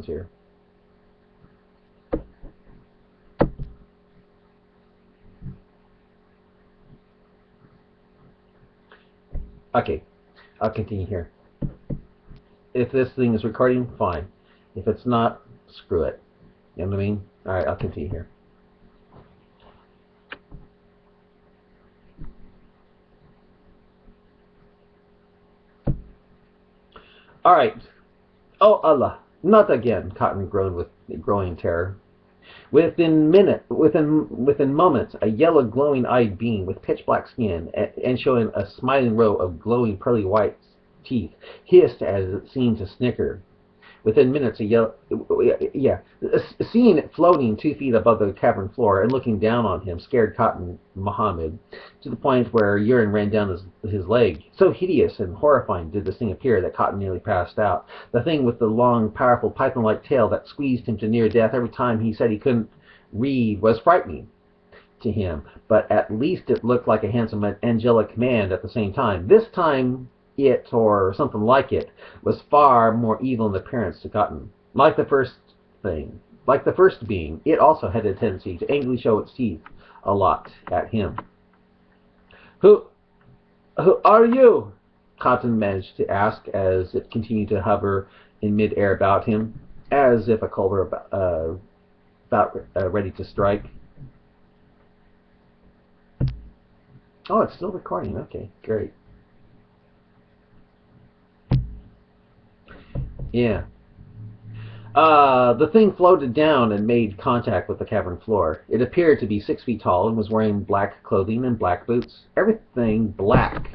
sounds here. Okay, I'll continue here. If this thing is recording, fine. If it's not, screw it. You know what I mean? Alright, I'll continue here. Alright. Oh Allah, not again, Cotton groaned with growing terror. Within moments, a yellow glowing-eyed being with pitch-black skin and showing a smiling row of glowing pearly white teeth hissed as it seemed to snicker. Within minutes, seeing it floating 2 feet above the cavern floor and looking down on him scared Cotton Muhammad to the point where urine ran down his leg. So hideous and horrifying did this thing appear that Cotton nearly passed out. The thing with the long, powerful, python-like tail that squeezed him to near death every time he said he couldn't read was frightening to him, but at least it looked like a handsome, angelic man at the same time. This time, it, or something like it, was far more evil in appearance to Cotton. Like the first being, it also had a tendency to angrily show its teeth a lot at him. Who are you? Cotton managed to ask as it continued to hover in mid-air about him, as if a cobra about ready to strike. Oh, it's still recording. Okay, great. Yeah. The thing floated down and made contact with the cavern floor. It appeared to be 6 feet tall and was wearing black clothing and black boots. Everything black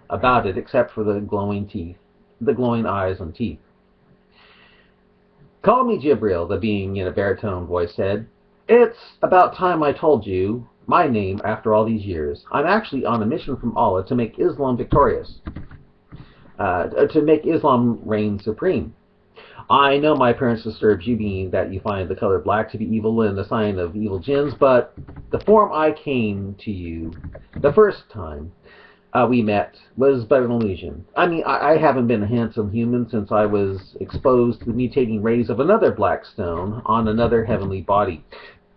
about it except for the glowing teeth, the glowing eyes and teeth. Call me Jibril, the being in a baritone voice said. It's about time I told you my name after all these years. I'm actually on a mission from Allah to make Islam victorious. To make Islam reign supreme. I know my appearance disturbs you, being that you find the color black to be evil and a sign of evil jinns, but the form I came to you the first time we met was but an illusion. I mean, I haven't been a handsome human since I was exposed to the mutating rays of another black stone on another heavenly body.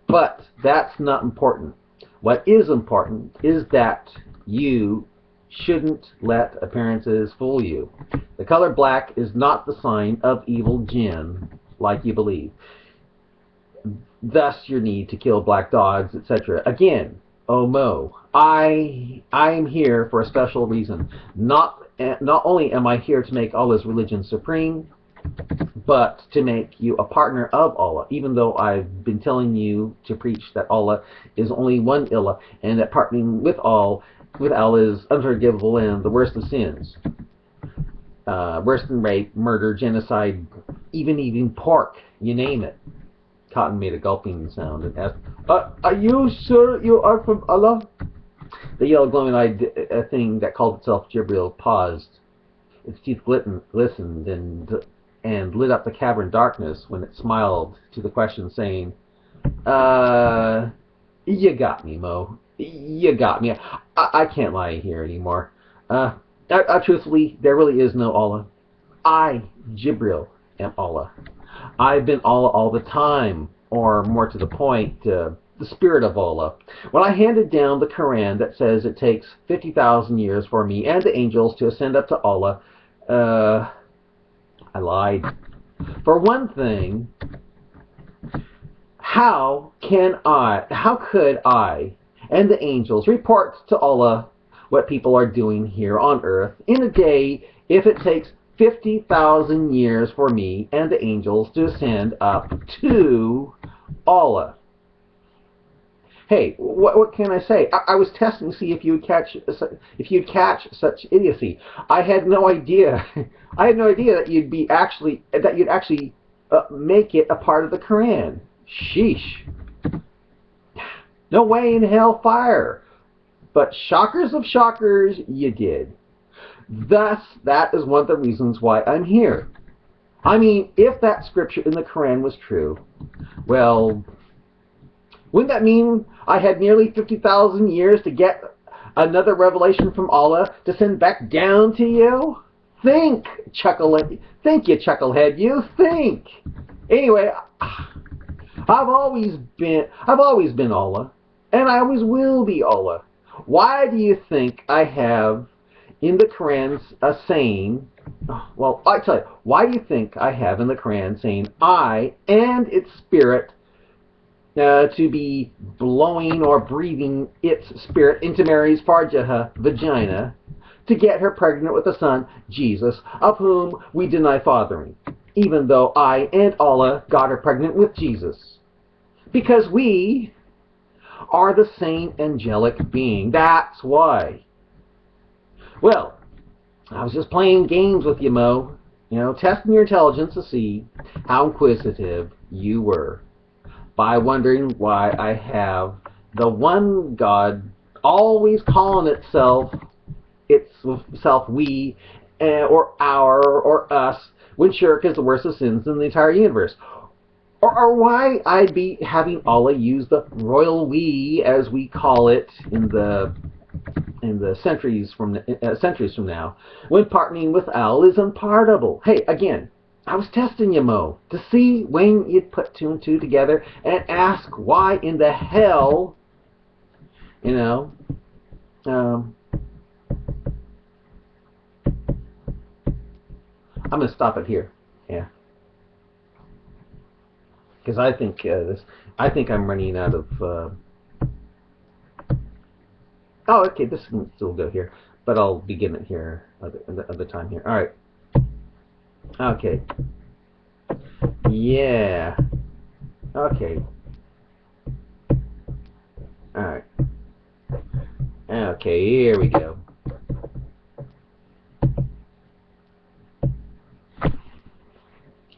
But that's not important. What is important is that you shouldn't let appearances fool you. The color black is not the sign of evil jinn, like you believe. Thus your need to kill black dogs, etc. Again, oh Mo, I am here for a special reason. Not only am I here to make Allah's religion supreme, but to make you a partner of Allah, even though I've been telling you to preach that Allah is only one ilah, and that partnering with Allah is unforgivable and the worst of sins. Worse than rape, murder, genocide, even eating pork, you name it. Cotton made a gulping sound and asked, are you sure you are from Allah? The yellow glowing-eyed thing that called itself Jibril paused. Its teeth glistened and lit up the cavern darkness when it smiled to the question, saying, you got me, Mo. You got me. I can't lie here anymore. Truthfully, there really is no Allah. I, Jibril, am Allah. I've been Allah all the time, or more to the point, the spirit of Allah. When I handed down the Quran that says it takes 50,000 years for me and the angels to ascend up to Allah, I lied. For one thing, how could I and the angels report to Allah what people are doing here on earth in a day if it takes 50,000 years for me and the angels to ascend up to Allah? Hey, what can I say? I was testing to see if you'd catch such idiocy. I had no idea. I had no idea that you'd actually make it a part of the Quran. Sheesh. No way in hell fire. But shockers of shockers, you did. Thus, that is one of the reasons why I'm here. I mean, if that scripture in the Quran was true, well, wouldn't that mean I had nearly 50,000 years to get another revelation from Allah to send back down to you? Think, chucklehead. Think, you chucklehead. You think. Anyway, I've always been Allah, and I always will be Allah. Why do you think I have in the Quran a saying? Well, I tell you, why do you think I have in the Quran saying I and its spirit to be blowing or breathing its spirit into Mary's farjaha vagina to get her pregnant with a son, Jesus, of whom we deny fathering, even though I and Allah got her pregnant with Jesus. Because we are the same angelic being. That's why. Well, I was just playing games with you, Mo. Testing your intelligence to see how inquisitive you were by wondering why I have the one God always calling itself we, or our, or us, when shirk is the worst of sins in the entire universe. Or why I'd be having Allah use the royal we, as we call it in the centuries from now, when partnering with Al is unpardonable. Hey, again, I was testing you, Mo, to see when you'd put two and two together and ask why in the hell, I'm going to stop it here. Yeah. Because I think I'm running out of. Oh, okay. This can still go here, but I'll begin it here other time here. All right. Okay. Yeah. Okay. All right. Okay. Here we go.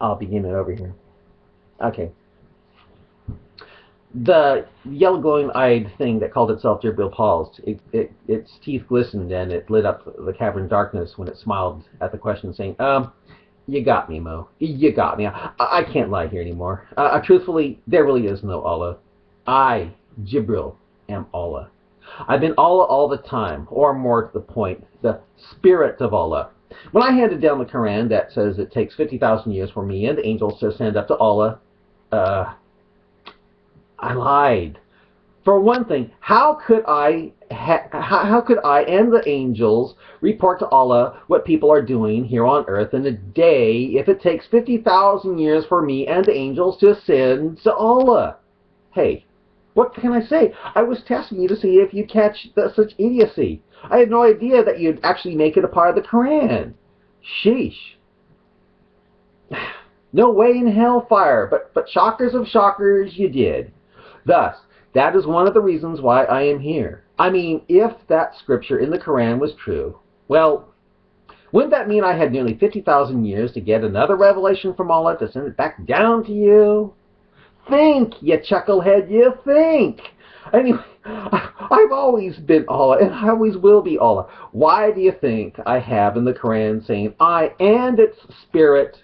I'll begin it over here. Okay. The yellow glowing-eyed thing that called itself Jibril paused. Its teeth glistened and it lit up the cavern darkness when it smiled at the question, saying, you got me, Mo. You got me. I can't lie here anymore. Truthfully, there really is no Allah. I, Jibril, am Allah. I've been Allah all the time, or more to the point, the spirit of Allah. When I handed down the Quran that says it takes 50,000 years for me and the angels to stand up to Allah, I lied. For one thing, how could I and the angels report to Allah what people are doing here on earth in a day if it takes 50,000 years for me and the angels to ascend to Allah? Hey, what can I say? I was testing you to see if you'd catch such idiocy. I had no idea that you'd actually make it a part of the Quran. Sheesh. No way in hellfire, but shockers of shockers, you did. Thus, that is one of the reasons why I am here. I mean, if that scripture in the Quran was true, well, wouldn't that mean I had nearly 50,000 years to get another revelation from Allah to send it back down to you? Think, you chucklehead, you think. Anyway, I've always been Allah, and I always will be Allah. Why do you think I have in the Quran saying I and its spirit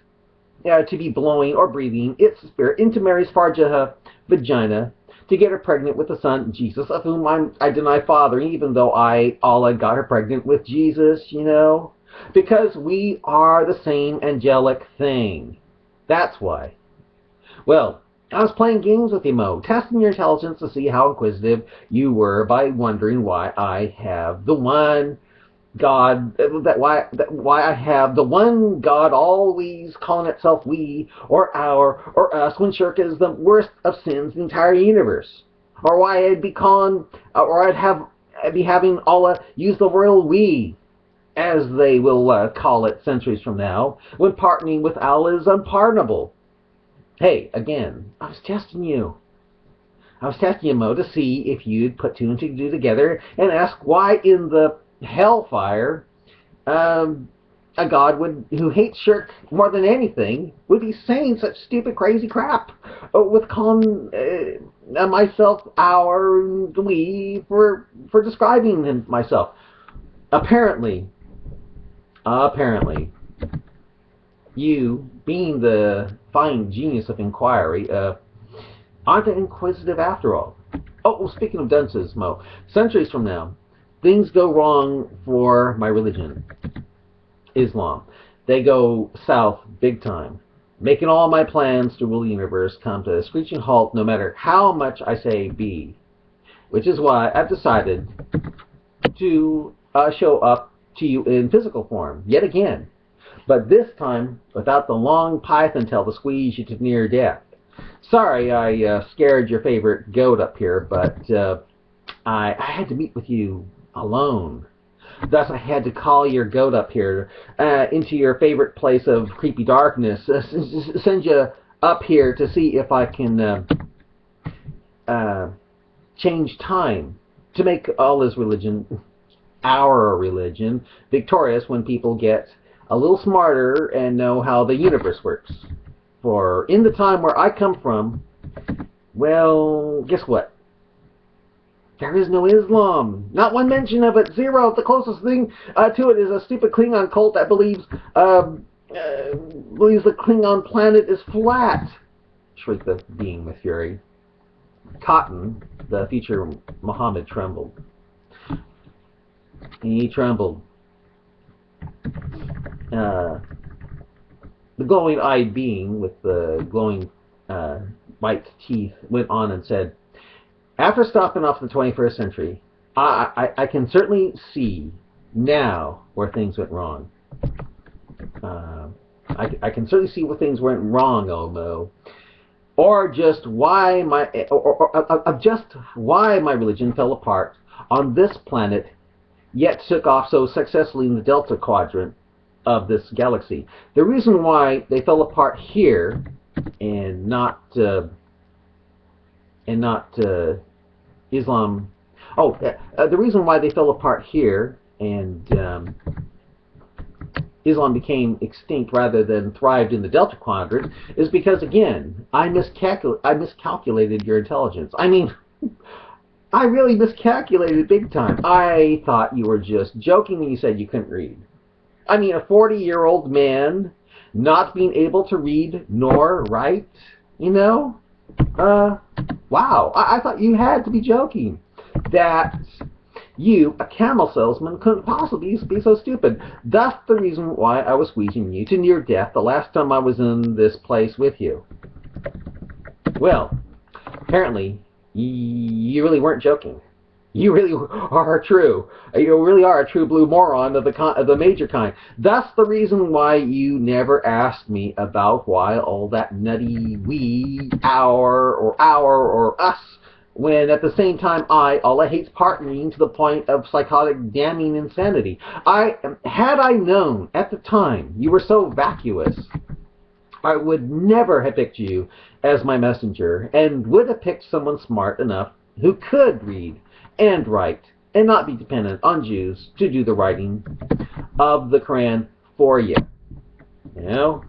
to be blowing or breathing its spirit into Mary's farjaha vagina to get her pregnant with the son Jesus, of whom I deny fathering, even though Allah got her pregnant with Jesus, because we are the same angelic thing. That's why. Well, I was playing games with you, Mo, testing your intelligence to see how inquisitive you were by wondering why I have the one God, why I have the one God always calling itself we, or our, or us, when shirk is the worst of sins in the entire universe. Or why I'd be having Allah use the royal we, as they will call it centuries from now, when partnering with Allah is unpardonable. Hey, again, I was testing you. I was testing you, Mo, to see if you'd put two and two together and ask why in the hellfire a God who hates shirk more than anything would be saying such stupid, crazy crap with calling myself our, we, for describing myself. Apparently, you, being the fine genius of inquiry, aren't inquisitive after all. Oh, well, speaking of dunces, Mo, centuries from now, things go wrong for my religion. Islam. They go south big time, making all my plans to rule the universe come to a screeching halt no matter how much I say be. Which is why I've decided to show up to you in physical form, yet again. But this time, without the long python tail to squeeze you to near death. Sorry I scared your favorite goat up here, but I had to meet with you alone. Thus, I had to call your goat up here into your favorite place of creepy darkness. Send you up here to see if I can change time to make Allah's religion, our religion, victorious when people get a little smarter and know how the universe works. For in the time where I come from, well, guess what? There is no Islam. Not one mention of it. Zero. The closest thing to it is a stupid Klingon cult that believes the Klingon planet is flat. Shrieked the being with fury. Cotton, the future Muhammad, trembled. He trembled. The glowing-eyed being with the glowing white teeth went on and said, after stopping off the 21st century, I can certainly see now where things went wrong. I can certainly see where things went wrong, Omo. Or just why my religion fell apart on this planet, yet took off so successfully in the Delta Quadrant of this galaxy. The reason why they fell apart here and not Islam. The reason why they fell apart here and Islam became extinct rather than thrived in the Delta Quadrant is because, again, I miscalculated your intelligence. I mean, I really miscalculated big time. I thought you were just joking when you said you couldn't read. I mean, a 40-year-old man not being able to read nor write, you know? Wow. I thought you had to be joking. That you, a camel salesman, couldn't possibly be so stupid. That's the reason why I was squeezing you to near death the last time I was in this place with you. Well, apparently, you really weren't joking. You really are true. You really are a true blue moron of the major kind. That's the reason why you never asked me about why all that nutty we, our, or us, when at the same time Allah hates partnering to the point of psychotic damning insanity. Had I known at the time you were so vacuous, I would never have picked you as my messenger, and would have picked someone smart enough who could read and write, and not be dependent on Jews to do the writing of the Quran for you. You know?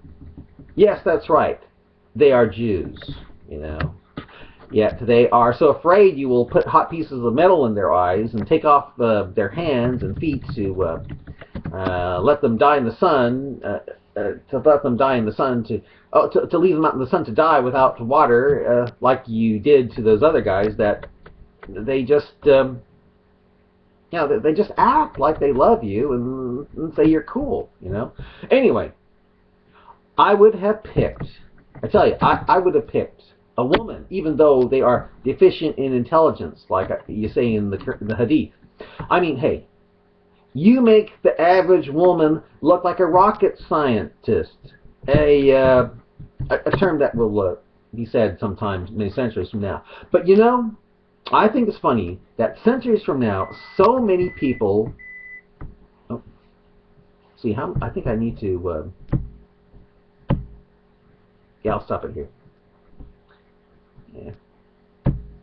Yes, that's right. They are Jews, you know. Yet they are so afraid you will put hot pieces of metal in their eyes and take off their hands and feet to let them die in the sun, to leave them out in the sun to die without water, like you did to those other guys, that they just, they just act like they love you and say you're cool, you know. Anyway, I would have picked, I tell you, I would have picked a woman, even though they are deficient in intelligence, like you say in the Hadith. I mean, hey, you make the average woman look like a rocket scientist, a term that will be said sometimes many centuries from now. But you know, I think it's funny that centuries from now, so many people. Oh, see, I think I need to. Yeah, I'll stop it here.